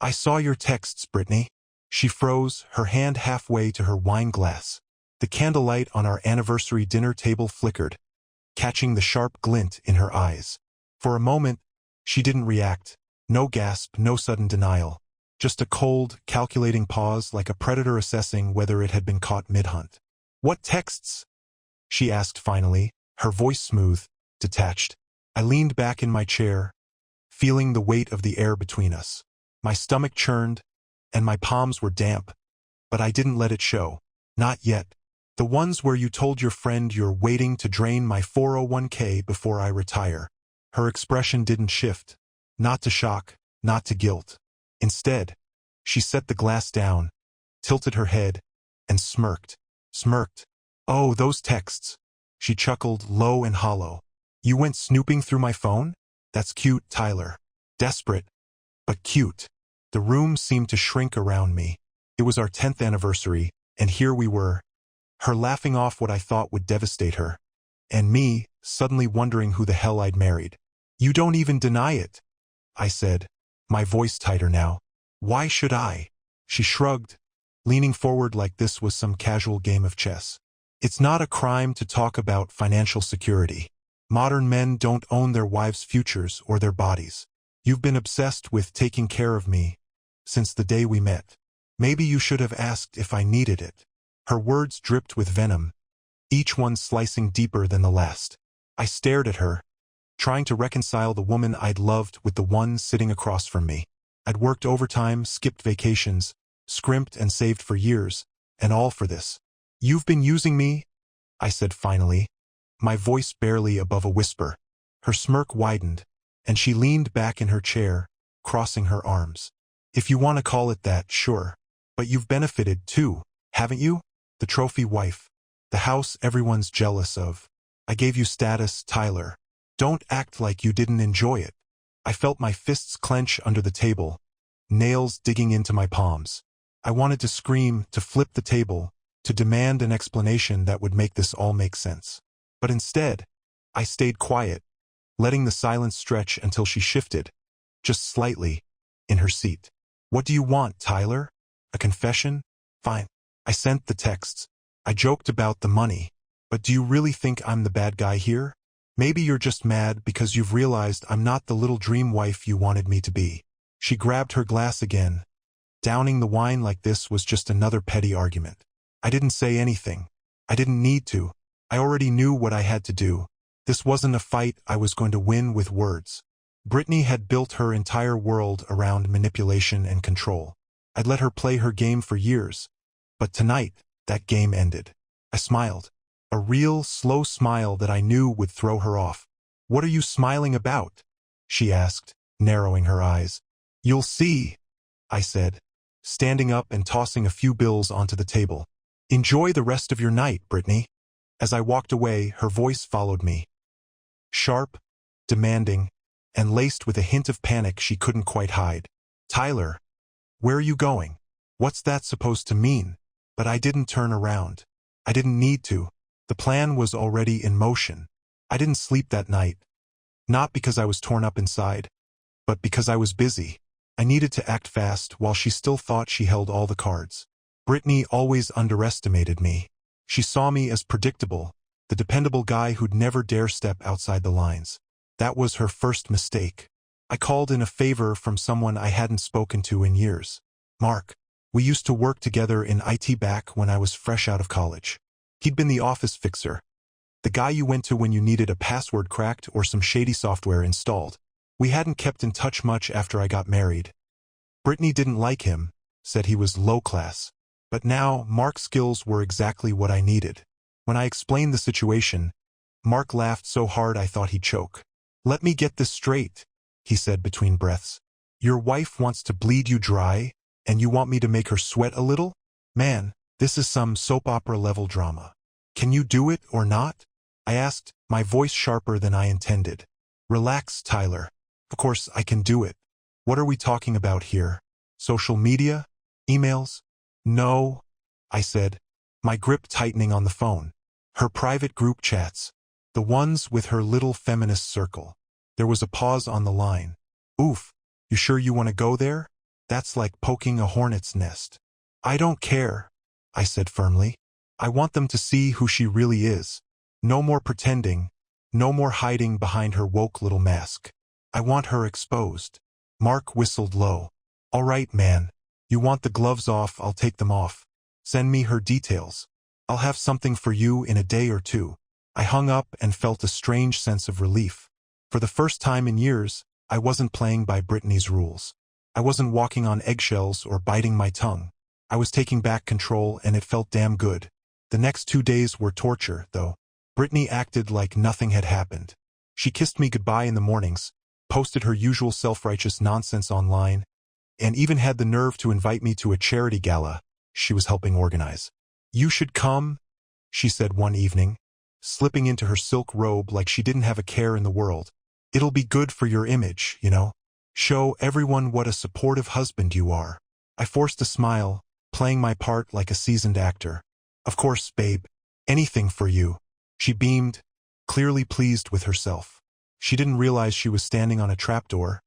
I saw your texts, Brittany. She froze, her hand halfway to her wine glass. The candlelight on our anniversary dinner table flickered, catching the sharp glint in her eyes. For a moment, she didn't react. No gasp, no sudden denial. Just a cold, calculating pause like a predator assessing whether it had been caught mid-hunt. What texts? She asked finally, her voice smooth, detached. I leaned back in my chair, feeling the weight of the air between us. My stomach churned, and my palms were damp, but I didn't let it show. Not yet. The ones where you told your friend you're waiting to drain my 401k before I retire. Her expression didn't shift. Not to shock, not to guilt. Instead, she set the glass down, tilted her head, and smirked. Smirked. Oh, those texts. She chuckled low and hollow. You went snooping through my phone? That's cute, Tyler. Desperate, but cute. The room seemed to shrink around me. It was our 10th anniversary, and here we were, her laughing off what I thought would devastate her, and me, suddenly wondering who the hell I'd married. You don't even deny it, I said, my voice tighter now. Why should I? She shrugged, leaning forward like this was some casual game of chess. It's not a crime to talk about financial security. Modern men don't own their wives' futures or their bodies. You've been obsessed with taking care of me since the day we met. Maybe you should have asked if I needed it. Her words dripped with venom, each one slicing deeper than the last. I stared at her, trying to reconcile the woman I'd loved with the one sitting across from me. I'd worked overtime, skipped vacations, scrimped and saved for years, and all for this. You've been using me, I said finally, my voice barely above a whisper. Her smirk widened, and she leaned back in her chair, crossing her arms. If you want to call it that, sure. But you've benefited too, haven't you? The trophy wife. The house everyone's jealous of. I gave you status, Tyler. Don't act like you didn't enjoy it. I felt my fists clench under the table, nails digging into my palms. I wanted to scream, to flip the table, to demand an explanation that would make this all make sense. But instead, I stayed quiet, letting the silence stretch until she shifted, just slightly, in her seat. What do you want, Tyler? A confession? Fine. I sent the texts. I joked about the money. But do you really think I'm the bad guy here? Maybe you're just mad because you've realized I'm not the little dream wife you wanted me to be. She grabbed her glass again. Downing the wine like this was just another petty argument. I didn't say anything. I didn't need to. I already knew what I had to do. This wasn't a fight I was going to win with words. Brittany had built her entire world around manipulation and control. I'd let her play her game for years. But tonight, that game ended. I smiled. A real, slow smile that I knew would throw her off. What are you smiling about? She asked, narrowing her eyes. You'll see, I said, standing up and tossing a few bills onto the table. Enjoy the rest of your night, Brittany. As I walked away, her voice followed me. Sharp, demanding, and laced with a hint of panic she couldn't quite hide. Tyler, where are you going? What's that supposed to mean? But I didn't turn around. I didn't need to. The plan was already in motion. I didn't sleep that night. Not because I was torn up inside, but because I was busy. I needed to act fast while she still thought she held all the cards. Brittany always underestimated me. She saw me as predictable, the dependable guy who'd never dare step outside the lines. That was her first mistake. I called in a favor from someone I hadn't spoken to in years. Mark. We used to work together in IT back when I was fresh out of college. He'd been the office fixer, the guy you went to when you needed a password cracked or some shady software installed. We hadn't kept in touch much after I got married. Brittany didn't like him, said he was low class. But now, Mark's skills were exactly what I needed. When I explained the situation, Mark laughed so hard I thought he'd choke. Let me get this straight, he said between breaths. Your wife wants to bleed you dry, and you want me to make her sweat a little? Man, this is some soap opera level drama. Can you do it or not? I asked, my voice sharper than I intended. Relax, Tyler. Of course I can do it. What are we talking about here? Social media? Emails? No, I said, my grip tightening on the phone. Her private group chats. The ones with her little feminist circle. There was a pause on the line. Oof, you sure you want to go there? That's like poking a hornet's nest. I don't care, I said firmly. I want them to see who she really is. No more pretending, no more hiding behind her woke little mask. I want her exposed. Mark whistled low. All right, man. You want the gloves off, I'll take them off. Send me her details. I'll have something for you in a day or two. I hung up and felt a strange sense of relief. For the first time in years, I wasn't playing by Brittany's rules. I wasn't walking on eggshells or biting my tongue. I was taking back control, and it felt damn good. The next 2 days were torture, though. Brittany acted like nothing had happened. She kissed me goodbye in the mornings, posted her usual self-righteous nonsense online, and even had the nerve to invite me to a charity gala she was helping organize. You should come, she said one evening, slipping into her silk robe like she didn't have a care in the world. It'll be good for your image, you know. Show everyone what a supportive husband you are. I forced a smile, playing my part like a seasoned actor. Of course, babe. Anything for you. She beamed, clearly pleased with herself. She didn't realize she was standing on a trapdoor,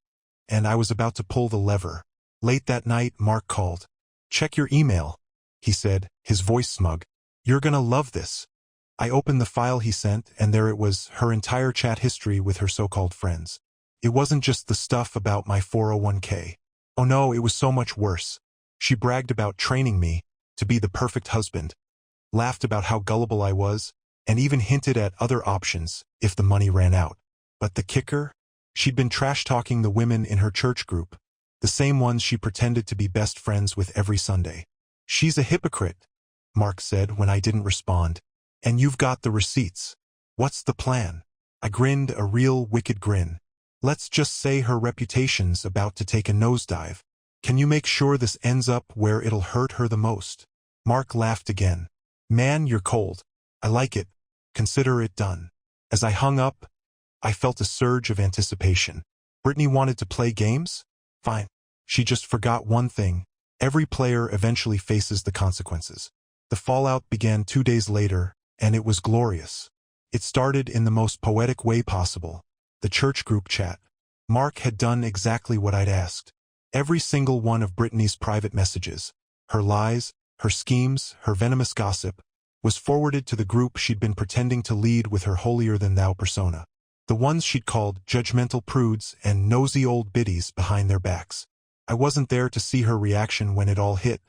and I was about to pull the lever. Late that night, Mark called. Check your email, he said, his voice smug. You're gonna love this. I opened the file he sent, and there it was, her entire chat history with her so-called friends. It wasn't just the stuff about my 401k. Oh no, it was so much worse. She bragged about training me to be the perfect husband, laughed about how gullible I was, and even hinted at other options if the money ran out. But the kicker? She'd been trash-talking the women in her church group, the same ones she pretended to be best friends with every Sunday. She's a hypocrite, Mark said when I didn't respond. And you've got the receipts. What's the plan? I grinned a real wicked grin. Let's just say her reputation's about to take a nosedive. Can you make sure this ends up where it'll hurt her the most? Mark laughed again. Man, you're cold. I like it. Consider it done. As I hung up, I felt a surge of anticipation. Brittany wanted to play games? Fine. She just forgot one thing. Every player eventually faces the consequences. The fallout began 2 days later, and it was glorious. It started in the most poetic way possible. The church group chat. Mark had done exactly what I'd asked. Every single one of Brittany's private messages, her lies, her schemes, her venomous gossip, was forwarded to the group she'd been pretending to lead with her holier-than-thou persona. The ones she'd called judgmental prudes and nosy old biddies behind their backs. I wasn't there to see her reaction when it all hit,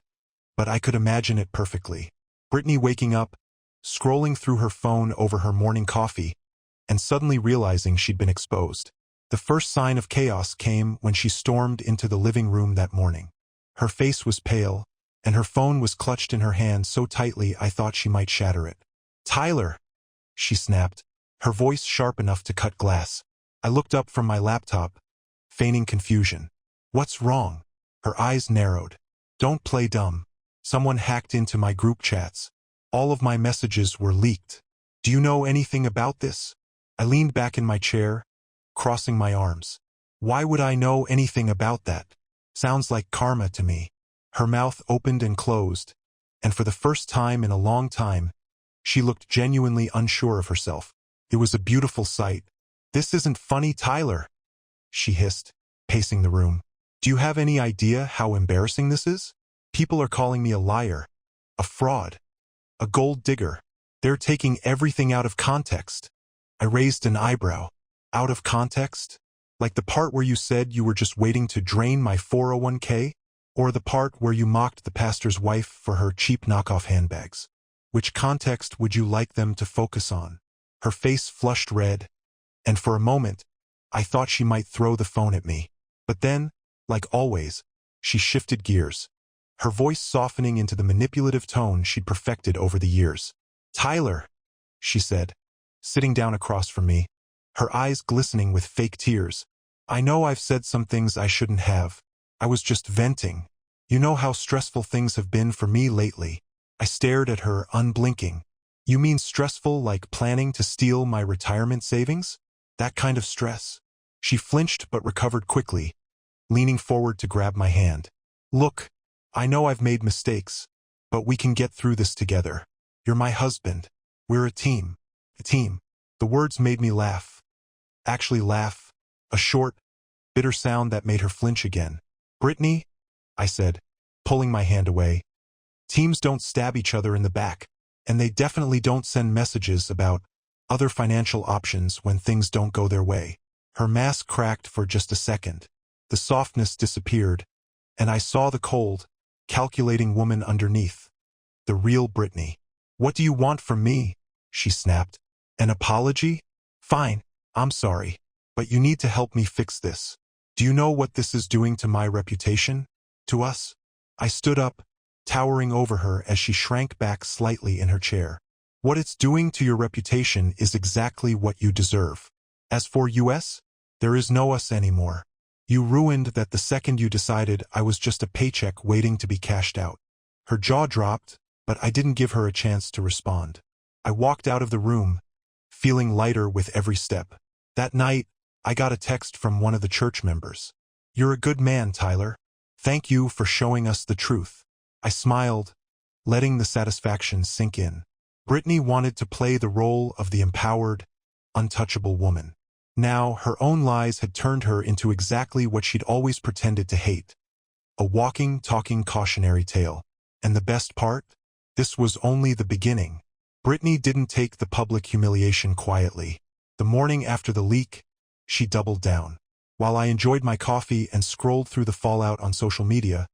but I could imagine it perfectly. Brittany waking up, scrolling through her phone over her morning coffee, and suddenly realizing she'd been exposed. The first sign of chaos came when she stormed into the living room that morning. Her face was pale, and her phone was clutched in her hand so tightly I thought she might shatter it. Tyler, she snapped, her voice sharp enough to cut glass. I looked up from my laptop, feigning confusion. What's wrong? Her eyes narrowed. Don't play dumb. Someone hacked into my group chats. All of my messages were leaked. Do you know anything about this? I leaned back in my chair, crossing my arms. Why would I know anything about that? Sounds like karma to me. Her mouth opened and closed, and for the first time in a long time, she looked genuinely unsure of herself. It was a beautiful sight. This isn't funny, Tyler, she hissed, pacing the room. Do you have any idea how embarrassing this is? People are calling me a liar, a fraud, a gold digger. They're taking everything out of context. I raised an eyebrow. Out of context? Like the part where you said you were just waiting to drain my 401k? Or the part where you mocked the pastor's wife for her cheap knockoff handbags? Which context would you like them to focus on? Her face flushed red, and for a moment, I thought she might throw the phone at me. But then, like always, she shifted gears, her voice softening into the manipulative tone she'd perfected over the years. Tyler, she said, sitting down across from me, her eyes glistening with fake tears. I know I've said some things I shouldn't have. I was just venting. You know how stressful things have been for me lately. I stared at her, unblinking. You mean stressful like planning to steal my retirement savings? That kind of stress? She flinched but recovered quickly, leaning forward to grab my hand. Look, I know I've made mistakes, but we can get through this together. You're my husband. We're a team. A team. The words made me laugh. Actually laugh. A short, bitter sound that made her flinch again. Brittany, I said, pulling my hand away. Teams don't stab each other in the back, and they definitely don't send messages about other financial options when things don't go their way. Her mask cracked for just a second. The softness disappeared, and I saw the cold, calculating woman underneath. The real Brittany. What do you want from me? She snapped. An apology? Fine, I'm sorry, but you need to help me fix this. Do you know what this is doing to my reputation? To us? I stood up, towering over her as she shrank back slightly in her chair. What it's doing to your reputation is exactly what you deserve. As for us, there is no us anymore. You ruined that the second you decided I was just a paycheck waiting to be cashed out. Her jaw dropped, but I didn't give her a chance to respond. I walked out of the room, feeling lighter with every step. That night, I got a text from one of the church members. You're a good man, Tyler. Thank you for showing us the truth. I smiled, letting the satisfaction sink in. Brittany wanted to play the role of the empowered, untouchable woman. Now, her own lies had turned her into exactly what she'd always pretended to hate. A walking, talking cautionary tale. And the best part? This was only the beginning. Brittany didn't take the public humiliation quietly. The morning after the leak, she doubled down. While I enjoyed my coffee and scrolled through the fallout on social media,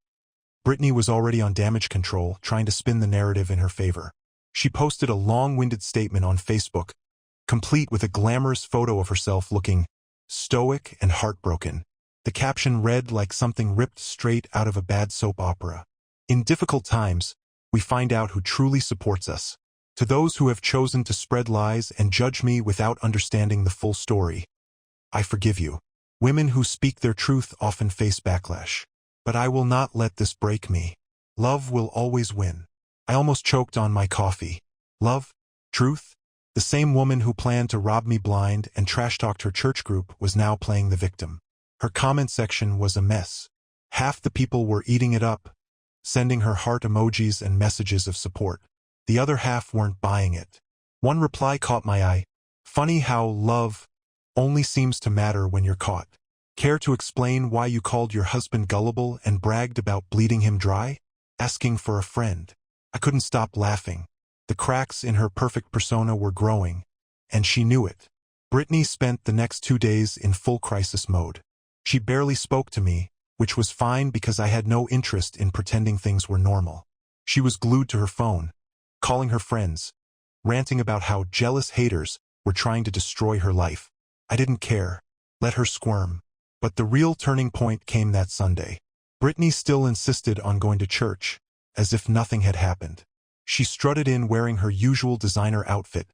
Brittany was already on damage control, trying to spin the narrative in her favor. She posted a long-winded statement on Facebook, complete with a glamorous photo of herself looking stoic and heartbroken. The caption read like something ripped straight out of a bad soap opera. In difficult times, we find out who truly supports us. To those who have chosen to spread lies and judge me without understanding the full story, I forgive you. Women who speak their truth often face backlash. But I will not let this break me. Love will always win. I almost choked on my coffee. Love? Truth? The same woman who planned to rob me blind and trash-talked her church group was now playing the victim. Her comment section was a mess. Half the people were eating it up, sending her heart emojis and messages of support. The other half weren't buying it. One reply caught my eye. Funny how love only seems to matter when you're caught. Care to explain why you called your husband gullible and bragged about bleeding him dry? Asking for a friend. I couldn't stop laughing. The cracks in her perfect persona were growing, and she knew it. Brittany spent the next 2 days in full crisis mode. She barely spoke to me, which was fine because I had no interest in pretending things were normal. She was glued to her phone, calling her friends, ranting about how jealous haters were trying to destroy her life. I didn't care. Let her squirm. But the real turning point came that Sunday. Brittany still insisted on going to church, as if nothing had happened. She strutted in wearing her usual designer outfit,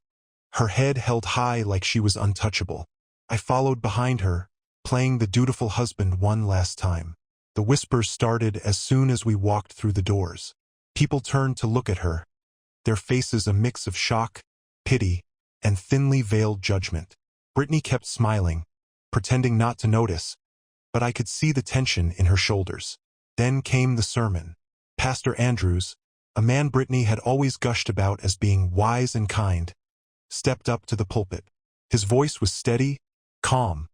her head held high like she was untouchable. I followed behind her, playing the dutiful husband one last time. The whispers started as soon as we walked through the doors. People turned to look at her, their faces a mix of shock, pity, and thinly veiled judgment. Brittany kept smiling, pretending not to notice, but I could see the tension in her shoulders. Then came the sermon. Pastor Andrews, a man Brittany had always gushed about as being wise and kind, stepped up to the pulpit. His voice was steady, calm,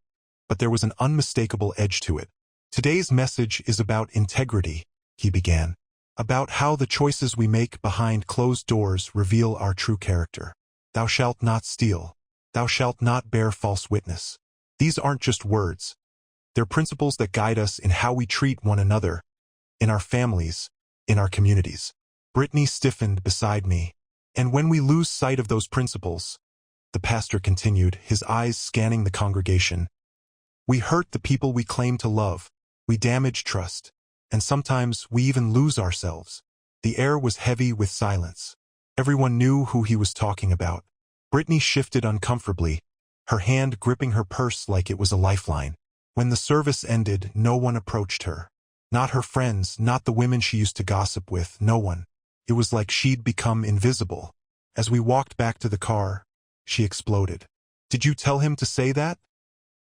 but there was an unmistakable edge to it. Today's message is about integrity, he began, about how the choices we make behind closed doors reveal our true character. Thou shalt not steal. Thou shalt not bear false witness. These aren't just words. They're principles that guide us in how we treat one another, in our families, in our communities. Brittany stiffened beside me, and when we lose sight of those principles, the pastor continued, his eyes scanning the congregation, we hurt the people we claim to love, we damage trust, and sometimes we even lose ourselves. The air was heavy with silence. Everyone knew who he was talking about. Brittany shifted uncomfortably, her hand gripping her purse like it was a lifeline. When the service ended, no one approached her. Not her friends, not the women she used to gossip with, no one. It was like she'd become invisible. As we walked back to the car, she exploded. Did you tell him to say that?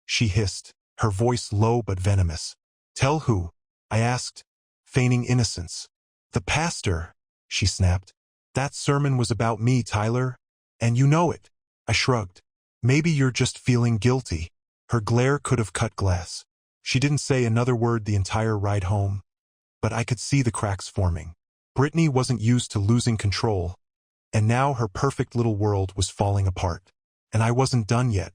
She hissed, her voice low but venomous. Tell who? I asked, feigning innocence. The pastor, she snapped. That sermon was about me, Tyler, and you know it. I shrugged. Maybe you're just feeling guilty. Her glare could have cut glass. She didn't say another word the entire ride home, but I could see the cracks forming. Brittany wasn't used to losing control, and now her perfect little world was falling apart. And I wasn't done yet.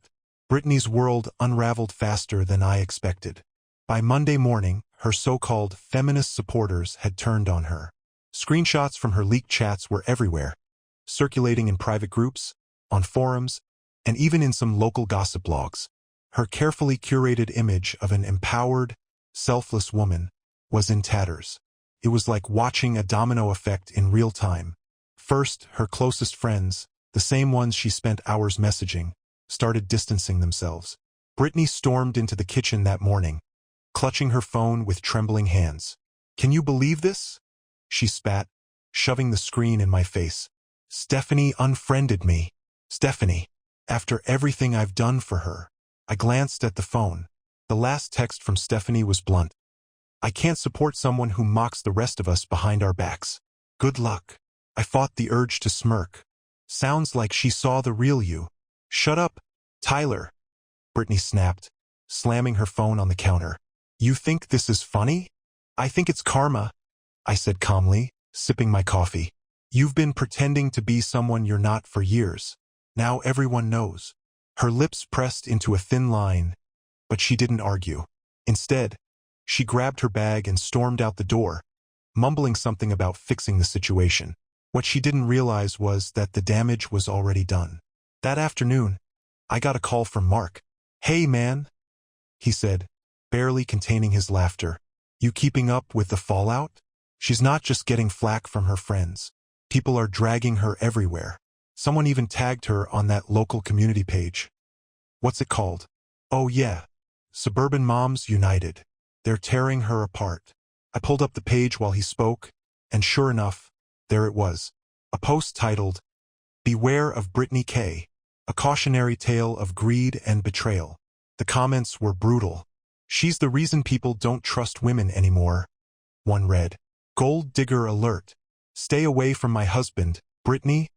Brittany's world unraveled faster than I expected. By Monday morning, her so-called feminist supporters had turned on her. Screenshots from her leaked chats were everywhere, circulating in private groups, on forums, and even in some local gossip blogs. Her carefully curated image of an empowered, selfless woman was in tatters. It was like watching a domino effect in real time. First, her closest friends, the same ones she spent hours messaging, started distancing themselves. Brittany stormed into the kitchen that morning, clutching her phone with trembling hands. "Can you believe this?" she spat, shoving the screen in my face. "Stephanie unfriended me. Stephanie. After everything I've done for her." I glanced at the phone. The last text from Stephanie was blunt. "I can't support someone who mocks the rest of us behind our backs. Good luck." I fought the urge to smirk. Sounds like she saw the real you. "Shut up, Tyler," Brittany snapped, slamming her phone on the counter. "You think this is funny?" "I think it's karma," I said calmly, sipping my coffee. "You've been pretending to be someone you're not for years. Now everyone knows." Her lips pressed into a thin line, but she didn't argue. Instead, she grabbed her bag and stormed out the door, mumbling something about fixing the situation. What she didn't realize was that the damage was already done. That afternoon, I got a call from Mark. "Hey man," he said, barely containing his laughter. "You keeping up with the fallout? She's not just getting flack from her friends. People are dragging her everywhere. Someone even tagged her on that local community page." "What's it called?" "Oh yeah, Suburban Moms United. They're tearing her apart." I pulled up the page while he spoke, and sure enough, there it was. A post titled, "Beware of Brittany K. A cautionary tale of greed and betrayal." The comments were brutal. "She's the reason people don't trust women anymore." One read, "Gold digger alert. Stay away from my husband, Brittany."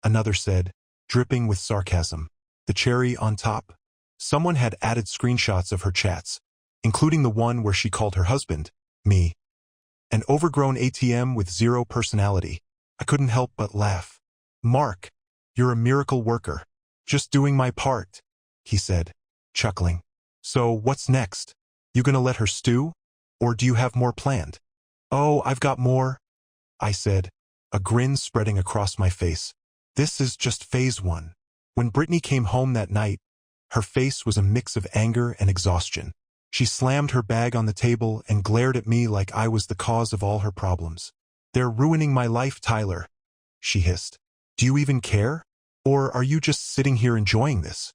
Another said, dripping with sarcasm, "The cherry on top." Someone had added screenshots of her chats, including the one where she called her husband, me. An overgrown ATM with zero personality. I couldn't help but laugh. "Mark, you're a miracle worker. Just doing my part," he said, chuckling. "So what's next? You gonna let her stew? Or do you have more planned?" "Oh, I've got more," I said, a grin spreading across my face. "This is just phase 1. When Brittany came home that night, her face was a mix of anger and exhaustion. She slammed her bag on the table and glared at me like I was the cause of all her problems. "They're ruining my life, Tyler," she hissed. "Do you even care? Or are you just sitting here enjoying this?"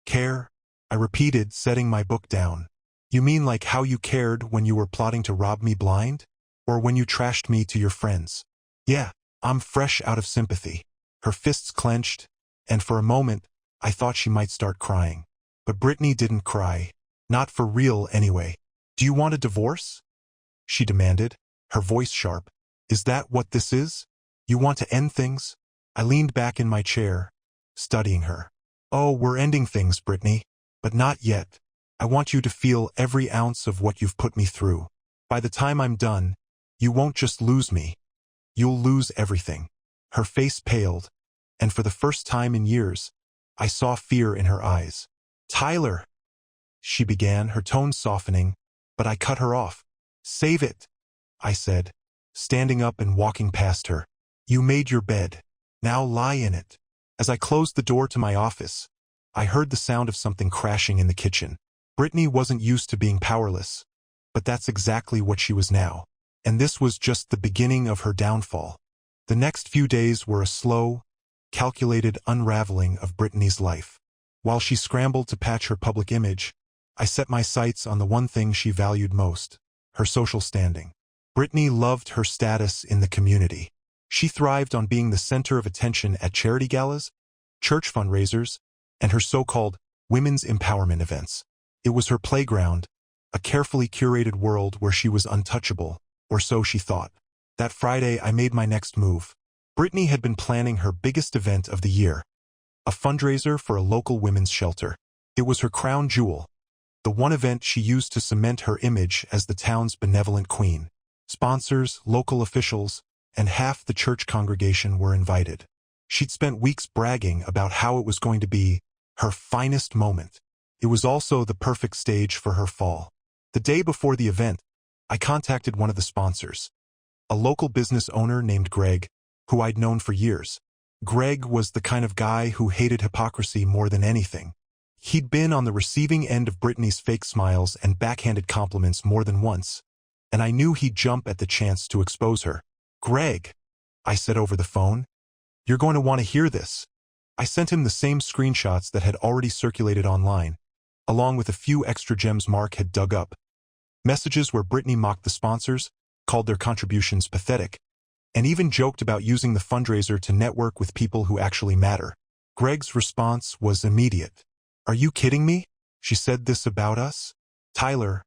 "Care?" I repeated, setting my book down. "You mean like how you cared when you were plotting to rob me blind? Or when you trashed me to your friends?" "Yeah, I'm fresh out of sympathy." Her fists clenched, and for a moment, I thought she might start crying. But Brittany didn't cry. Not for real, anyway. "Do you want a divorce?" she demanded, her voice sharp. "Is that what this is? You want to end things?" I leaned back in my chair, studying her. "Oh, we're ending things, Brittany. But not yet. I want you to feel every ounce of what you've put me through. By the time I'm done, you won't just lose me. You'll lose everything." Her face paled, and for the first time in years, I saw fear in her eyes. "Tyler," she began, her tone softening, but I cut her off. "Save it," I said, standing up and walking past her. "You made your bed. Now lie in it." As I closed the door to my office, I heard the sound of something crashing in the kitchen. Brittany wasn't used to being powerless, but that's exactly what she was now. And this was just the beginning of her downfall. The next few days were a slow, calculated unraveling of Brittany's life. While she scrambled to patch her public image, I set my sights on the one thing she valued most, her social standing. Brittany loved her status in the community. She thrived on being the center of attention at charity galas, church fundraisers, and her so-called women's empowerment events. It was her playground, a carefully curated world where she was untouchable, or so she thought. That Friday, I made my next move. Brittany had been planning her biggest event of the year, a fundraiser for a local women's shelter. It was her crown jewel, the one event she used to cement her image as the town's benevolent queen. Sponsors, local officials, and half the church congregation were invited. She'd spent weeks bragging about how it was going to be her finest moment. It was also the perfect stage for her fall. The day before the event, I contacted one of the sponsors, a local business owner named Greg, who I'd known for years. Greg was the kind of guy who hated hypocrisy more than anything. He'd been on the receiving end of Brittany's fake smiles and backhanded compliments more than once, and I knew he'd jump at the chance to expose her. "Greg," I said over the phone, "you're going to want to hear this." I sent him the same screenshots that had already circulated online, along with a few extra gems Mark had dug up. Messages where Brittany mocked the sponsors, called their contributions pathetic, and even joked about using the fundraiser to network with people who actually matter. Greg's response was immediate. "Are you kidding me? She said this about us? Tyler,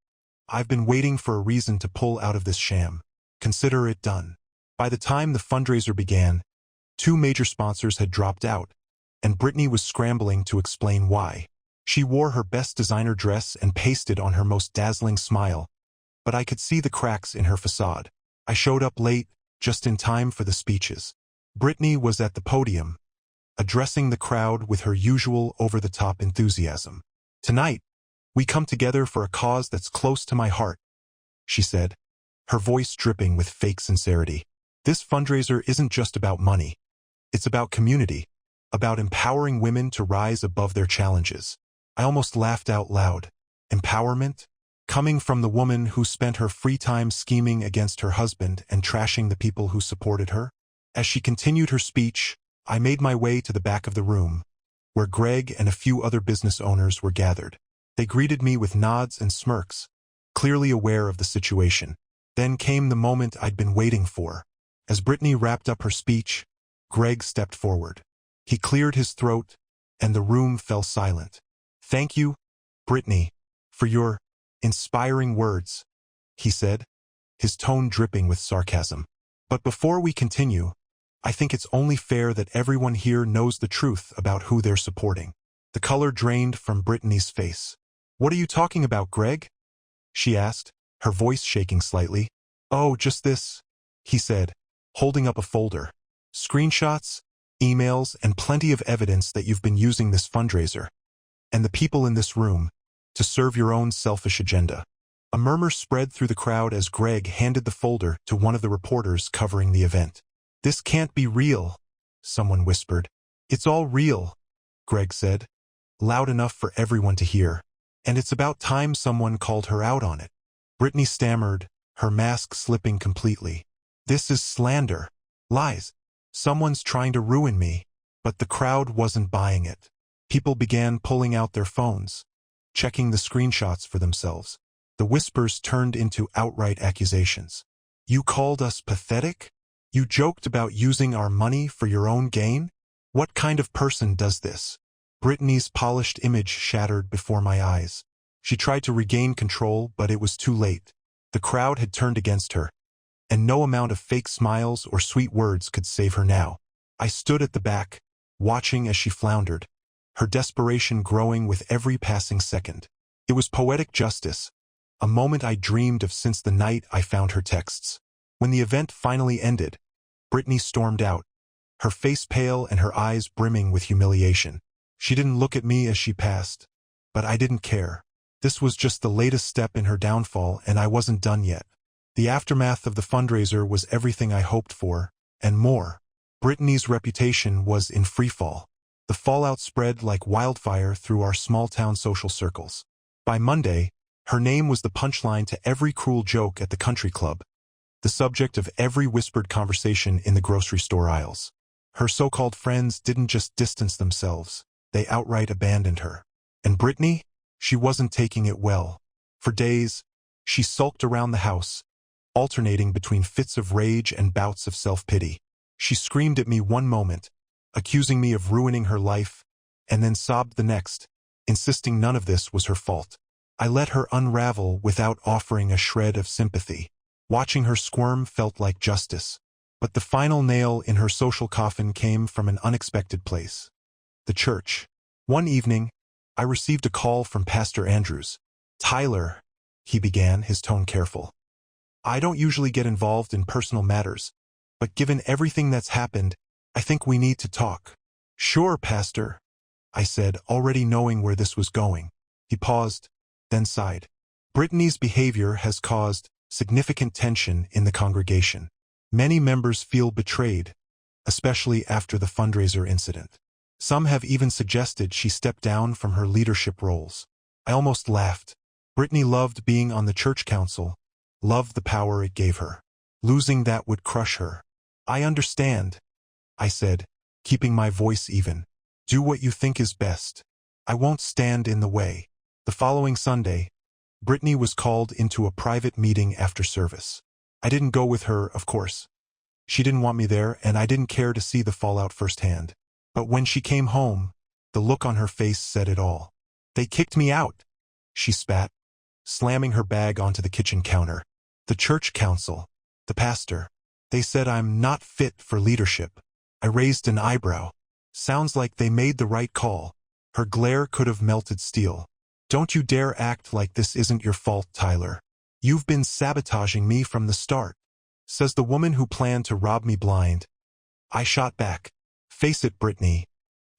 I've been waiting for a reason to pull out of this sham. Consider it done." By the time the fundraiser began, 2 major sponsors had dropped out, and Brittany was scrambling to explain why. She wore her best designer dress and pasted on her most dazzling smile, but I could see the cracks in her facade. I showed up late, just in time for the speeches. Brittany was at the podium, addressing the crowd with her usual over-the-top enthusiasm. "Tonight, we come together for a cause that's close to my heart," she said, her voice dripping with fake sincerity. "This fundraiser isn't just about money. It's about community, about empowering women to rise above their challenges." I almost laughed out loud. Empowerment? Coming from the woman who spent her free time scheming against her husband and trashing the people who supported her? As she continued her speech, I made my way to the back of the room, where Greg and a few other business owners were gathered. They greeted me with nods and smirks, clearly aware of the situation. Then came the moment I'd been waiting for. As Brittany wrapped up her speech, Greg stepped forward. He cleared his throat, and the room fell silent. "Thank you, Brittany, for your inspiring words," he said, his tone dripping with sarcasm. "But before we continue, I think it's only fair that everyone here knows the truth about who they're supporting." The color drained from Brittany's face. "What are you talking about, Greg?" she asked, her voice shaking slightly. "Oh, just this," he said, holding up a folder. "Screenshots, emails, and plenty of evidence that you've been using this fundraiser, and the people in this room, to serve your own selfish agenda." A murmur spread through the crowd as Greg handed the folder to one of the reporters covering the event. "This can't be real," someone whispered. "It's all real," Greg said, loud enough for everyone to hear. "And it's about time someone called her out on it." Brittany stammered, her mask slipping completely. "This is slander. Lies. Someone's trying to ruin me." But the crowd wasn't buying it. People began pulling out their phones, checking the screenshots for themselves. The whispers turned into outright accusations. "You called us pathetic? You joked about using our money for your own gain? What kind of person does this?" Brittany's polished image shattered before my eyes. She tried to regain control, but it was too late. The crowd had turned against her, and no amount of fake smiles or sweet words could save her now. I stood at the back, watching as she floundered, her desperation growing with every passing second. It was poetic justice, a moment I dreamed of since the night I found her texts. When the event finally ended, Brittany stormed out, her face pale and her eyes brimming with humiliation. She didn't look at me as she passed, but I didn't care. This was just the latest step in her downfall, and I wasn't done yet. The aftermath of the fundraiser was everything I hoped for, and more. Brittany's reputation was in freefall. The fallout spread like wildfire through our small-town social circles. By Monday, her name was the punchline to every cruel joke at the country club, the subject of every whispered conversation in the grocery store aisles. Her so-called friends didn't just distance themselves, they outright abandoned her. And Brittany? She wasn't taking it well. For days, she sulked around the house, alternating between fits of rage and bouts of self-pity. She screamed at me one moment, accusing me of ruining her life, and then sobbed the next, insisting none of this was her fault. I let her unravel without offering a shred of sympathy. Watching her squirm felt like justice. But the final nail in her social coffin came from an unexpected place. The church. One evening, I received a call from Pastor Andrews. "Tyler," he began, his tone careful, I don't usually get involved in personal matters, but given everything that's happened, I think we need to talk. Sure, Pastor, I said, already knowing where this was going. He paused, then sighed. Brittany's behavior has caused significant tension in the congregation. Many members feel betrayed, especially after the fundraiser incident. Some have even suggested she step down from her leadership roles. I almost laughed. Brittany loved being on the church council, loved the power it gave her. Losing that would crush her. I understand, I said, keeping my voice even. Do what you think is best. I won't stand in the way. The following Sunday, Brittany was called into a private meeting after service. I didn't go with her, of course. She didn't want me there, and I didn't care to see the fallout firsthand. But when she came home, the look on her face said it all. They kicked me out, she spat, slamming her bag onto the kitchen counter. The church council, the pastor, they said I'm not fit for leadership. I raised an eyebrow. Sounds like they made the right call. Her glare could have melted steel. Don't you dare act like this isn't your fault, Tyler. You've been sabotaging me from the start, says the woman who planned to rob me blind. I shot back. Face it, Brittany.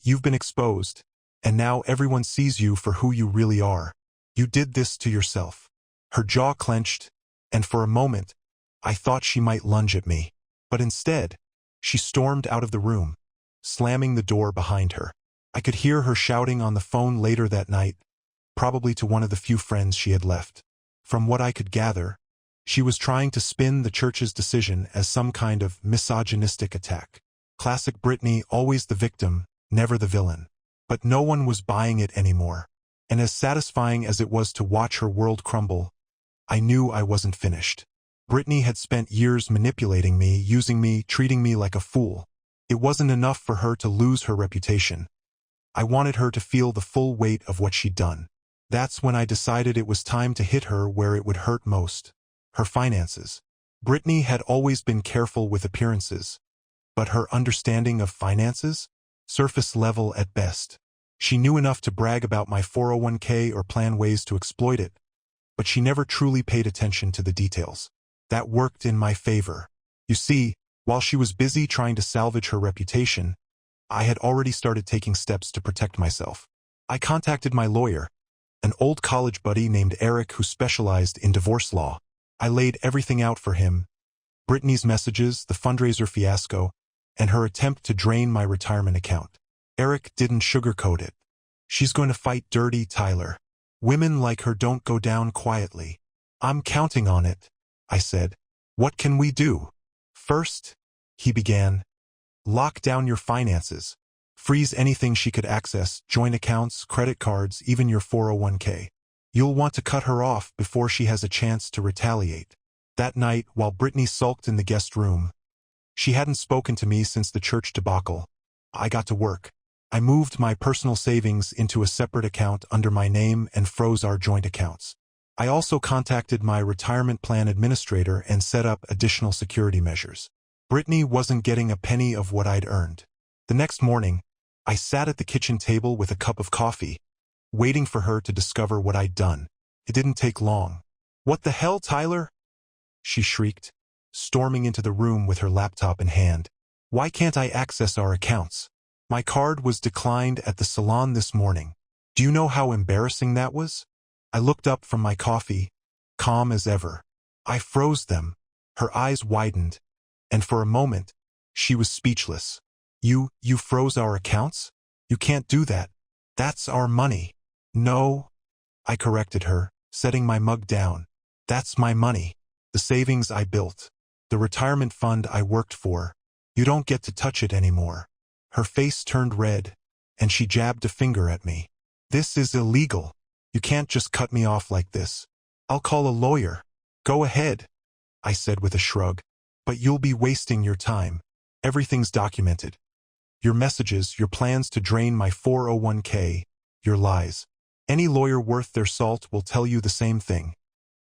You've been exposed, and now everyone sees you for who you really are. You did this to yourself. Her jaw clenched, and for a moment, I thought she might lunge at me. But instead, she stormed out of the room, slamming the door behind her. I could hear her shouting on the phone later that night, probably to one of the few friends she had left. From what I could gather, she was trying to spin the church's decision as some kind of misogynistic attack. Classic Brittany, always the victim, never the villain. But no one was buying it anymore. And as satisfying as it was to watch her world crumble, I knew I wasn't finished. Brittany had spent years manipulating me, using me, treating me like a fool. It wasn't enough for her to lose her reputation. I wanted her to feel the full weight of what she'd done. That's when I decided it was time to hit her where it would hurt most. Her finances. Brittany had always been careful with appearances, but her understanding of finances? Surface level at best. She knew enough to brag about my 401k or plan ways to exploit it, but she never truly paid attention to the details. That worked in my favor. You see, while she was busy trying to salvage her reputation, I had already started taking steps to protect myself. I contacted my lawyer, an old college buddy named Eric who specialized in divorce law. I laid everything out for him. Brittany's messages, the fundraiser fiasco, and her attempt to drain my retirement account. Eric didn't sugarcoat it. She's going to fight dirty, Tyler. Women like her don't go down quietly. I'm counting on it, I said. What can we do? First, he began, lock down your finances. Freeze anything she could access, joint accounts, credit cards, even your 401k. You'll want to cut her off before she has a chance to retaliate. That night, while Brittany sulked in the guest room, she hadn't spoken to me since the church debacle, I got to work. I moved my personal savings into a separate account under my name and froze our joint accounts. I also contacted my retirement plan administrator and set up additional security measures. Brittany wasn't getting a penny of what I'd earned. The next morning, I sat at the kitchen table with a cup of coffee, waiting for her to discover what I'd done. It didn't take long. What the hell, Tyler? She shrieked, storming into the room with her laptop in hand. Why can't I access our accounts? My card was declined at the salon this morning. Do you know how embarrassing that was? I looked up from my coffee, calm as ever. I froze them. Her eyes widened, and for a moment, she was speechless. You froze our accounts? You can't do that. That's our money. No, I corrected her, setting my mug down. That's my money. The savings I built. The retirement fund I worked for. You don't get to touch it anymore. Her face turned red, and she jabbed a finger at me. This is illegal. You can't just cut me off like this. I'll call a lawyer. Go ahead, I said with a shrug. But you'll be wasting your time. Everything's documented. Your messages, your plans to drain my 401k, your lies. Any lawyer worth their salt will tell you the same thing.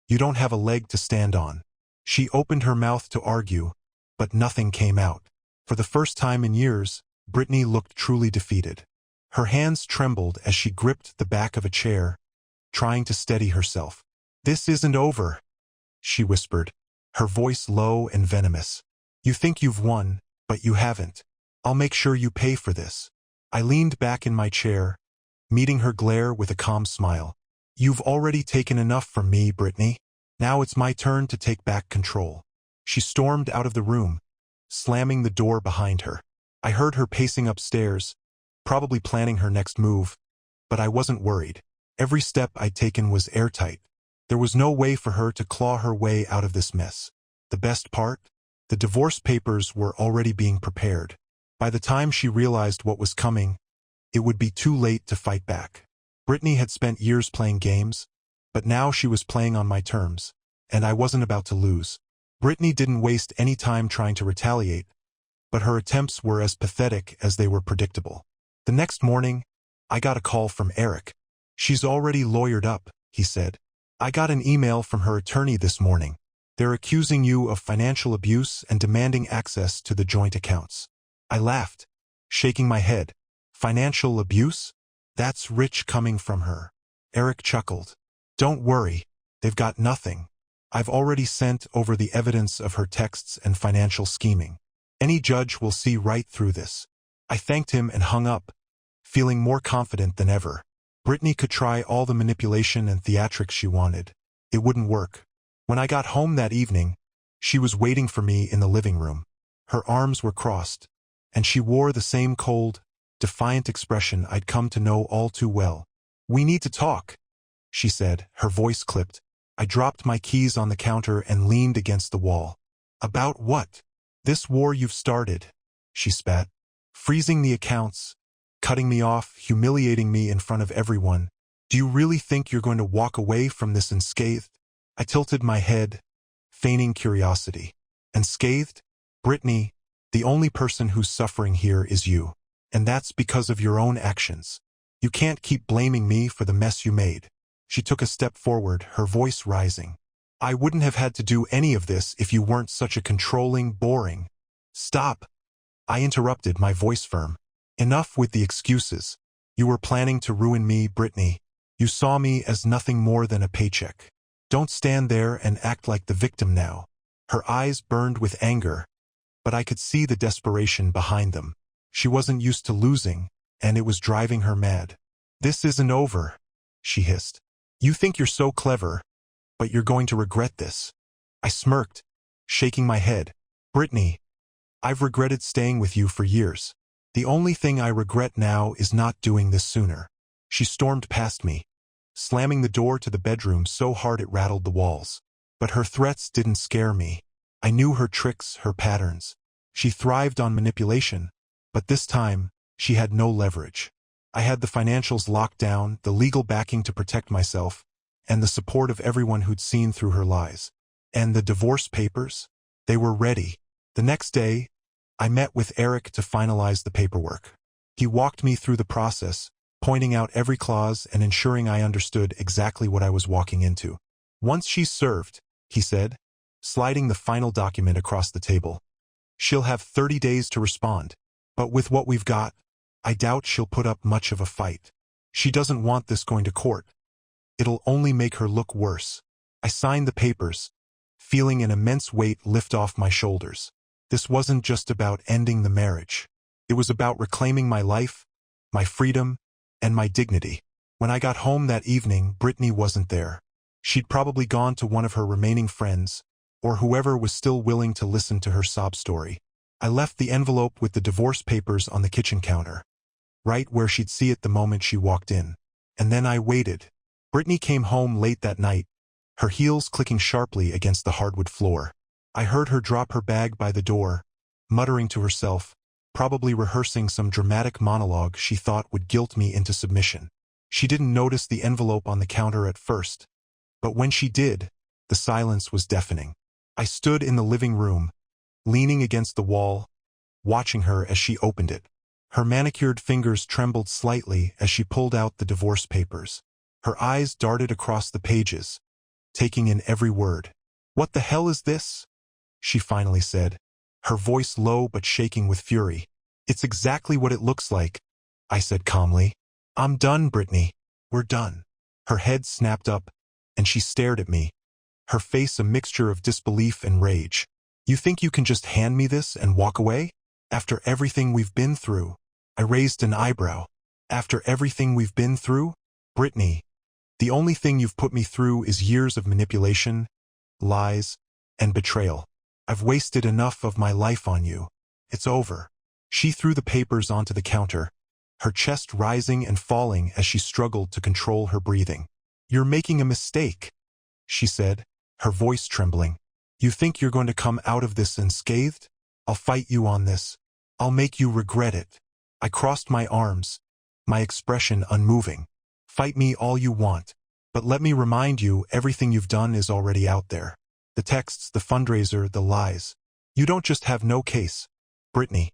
You don't have a leg to stand on. She opened her mouth to argue, but nothing came out. For the first time in years, Brittany looked truly defeated. Her hands trembled as she gripped the back of a chair, trying to steady herself. This isn't over, she whispered, her voice low and venomous. You think you've won, but you haven't. I'll make sure you pay for this. I leaned back in my chair, meeting her glare with a calm smile. You've already taken enough from me, Brittany. Now it's my turn to take back control. She stormed out of the room, slamming the door behind her. I heard her pacing upstairs, probably planning her next move, but I wasn't worried. Every step I'd taken was airtight. There was no way for her to claw her way out of this mess. The best part? The divorce papers were already being prepared. By the time she realized what was coming, it would be too late to fight back. Brittany had spent years playing games, but now she was playing on my terms, and I wasn't about to lose. Brittany didn't waste any time trying to retaliate, but her attempts were as pathetic as they were predictable. The next morning, I got a call from Eric. She's already lawyered up, he said. I got an email from her attorney this morning. They're accusing you of financial abuse and demanding access to the joint accounts. I laughed, shaking my head. Financial abuse? That's rich coming from her. Eric chuckled. Don't worry, they've got nothing. I've already sent over the evidence of her texts and financial scheming. Any judge will see right through this. I thanked him and hung up, feeling more confident than ever. Brittany could try all the manipulation and theatrics she wanted. It wouldn't work. When I got home that evening, she was waiting for me in the living room. Her arms were crossed, and she wore the same cold, defiant expression I'd come to know all too well. We need to talk, she said, her voice clipped. I dropped my keys on the counter and leaned against the wall. About what? This war you've started, she spat. Freezing the accounts, cutting me off, humiliating me in front of everyone. Do you really think you're going to walk away from this unscathed? I tilted my head, feigning curiosity. Unscathed? Brittany, the only person who's suffering here is you. And that's because of your own actions. You can't keep blaming me for the mess you made. She took a step forward, her voice rising. I wouldn't have had to do any of this if you weren't such a controlling, boring. Stop. I interrupted, my voice firm. Enough with the excuses. You were planning to ruin me, Brittany. You saw me as nothing more than a paycheck. Don't stand there and act like the victim now. Her eyes burned with anger, but I could see the desperation behind them. She wasn't used to losing, and it was driving her mad. This isn't over, she hissed. You think you're so clever, but you're going to regret this. I smirked, shaking my head. Brittany, I've regretted staying with you for years. The only thing I regret now is not doing this sooner. She stormed past me, slamming the door to the bedroom so hard it rattled the walls. But her threats didn't scare me. I knew her tricks, her patterns. She thrived on manipulation, but this time, she had no leverage. I had the financials locked down, the legal backing to protect myself, and the support of everyone who'd seen through her lies. And the divorce papers? They were ready. The next day, I met with Eric to finalize the paperwork. He walked me through the process, pointing out every clause and ensuring I understood exactly what I was walking into. Once she's served, he said, sliding the final document across the table, she'll have 30 days to respond. But with what we've got, I doubt she'll put up much of a fight. She doesn't want this going to court. It'll only make her look worse. I signed the papers, feeling an immense weight lift off my shoulders. This wasn't just about ending the marriage. It was about reclaiming my life, my freedom, and my dignity. When I got home that evening, Brittany wasn't there. She'd probably gone to one of her remaining friends, or whoever was still willing to listen to her sob story. I left the envelope with the divorce papers on the kitchen counter, right where she'd see it the moment she walked in. And then I waited. Brittany came home late that night, her heels clicking sharply against the hardwood floor. I heard her drop her bag by the door, muttering to herself, probably rehearsing some dramatic monologue she thought would guilt me into submission. She didn't notice the envelope on the counter at first, but when she did, the silence was deafening. I stood in the living room, leaning against the wall, watching her as she opened it. Her manicured fingers trembled slightly as she pulled out the divorce papers. Her eyes darted across the pages, taking in every word. "What the hell is this?" she finally said, her voice low but shaking with fury. "It's exactly what it looks like," I said calmly. "I'm done, Brittany. We're done." Her head snapped up, and she stared at me, her face a mixture of disbelief and rage. You think you can just hand me this and walk away? After everything we've been through? I raised an eyebrow. After everything we've been through? Brittany, the only thing you've put me through is years of manipulation, lies, and betrayal. I've wasted enough of my life on you. It's over. She threw the papers onto the counter, her chest rising and falling as she struggled to control her breathing. You're making a mistake, she said, her voice trembling. You think you're going to come out of this unscathed? I'll fight you on this. I'll make you regret it. I crossed my arms, my expression unmoving. Fight me all you want, but let me remind you everything you've done is already out there. The texts, the fundraiser, the lies. You don't just have no case. Brittany,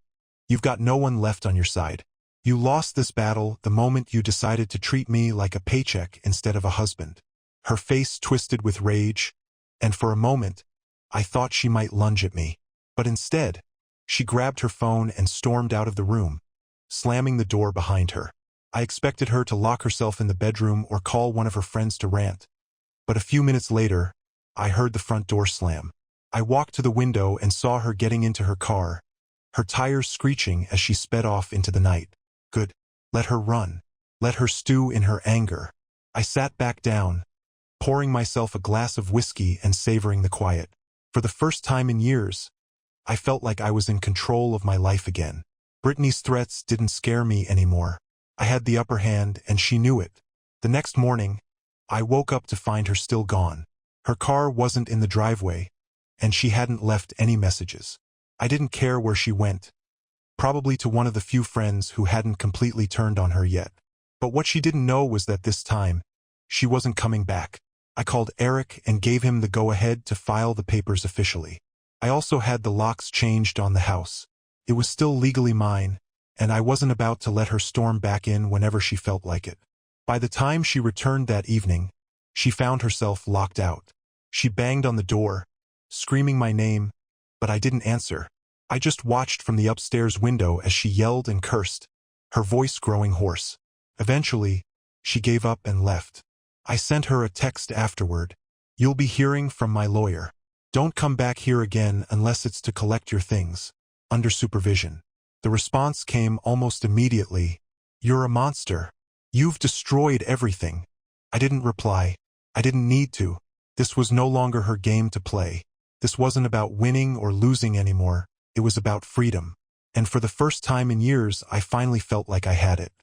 you've got no one left on your side. You lost this battle the moment you decided to treat me like a paycheck instead of a husband. Her face twisted with rage, and for a moment, I thought she might lunge at me. But instead, she grabbed her phone and stormed out of the room, slamming the door behind her. I expected her to lock herself in the bedroom or call one of her friends to rant. But a few minutes later, I heard the front door slam. I walked to the window and saw her getting into her car, her tires screeching as she sped off into the night. Good. Let her run. Let her stew in her anger. I sat back down, pouring myself a glass of whiskey and savoring the quiet. For the first time in years, I felt like I was in control of my life again. Brittany's threats didn't scare me anymore. I had the upper hand, and she knew it. The next morning, I woke up to find her still gone. Her car wasn't in the driveway, and she hadn't left any messages. I didn't care where she went, probably to one of the few friends who hadn't completely turned on her yet. But what she didn't know was that this time, she wasn't coming back. I called Eric and gave him the go-ahead to file the papers officially. I also had the locks changed on the house. It was still legally mine, and I wasn't about to let her storm back in whenever she felt like it. By the time she returned that evening, she found herself locked out. She banged on the door, screaming my name, but I didn't answer. I just watched from the upstairs window as she yelled and cursed, her voice growing hoarse. Eventually, she gave up and left. I sent her a text afterward. You'll be hearing from my lawyer. Don't come back here again unless it's to collect your things, under supervision. The response came almost immediately. You're a monster. You've destroyed everything. I didn't reply. I didn't need to. This was no longer her game to play. This wasn't about winning or losing anymore. It was about freedom. And for the first time in years, I finally felt like I had it.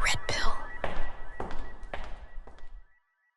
Red pill.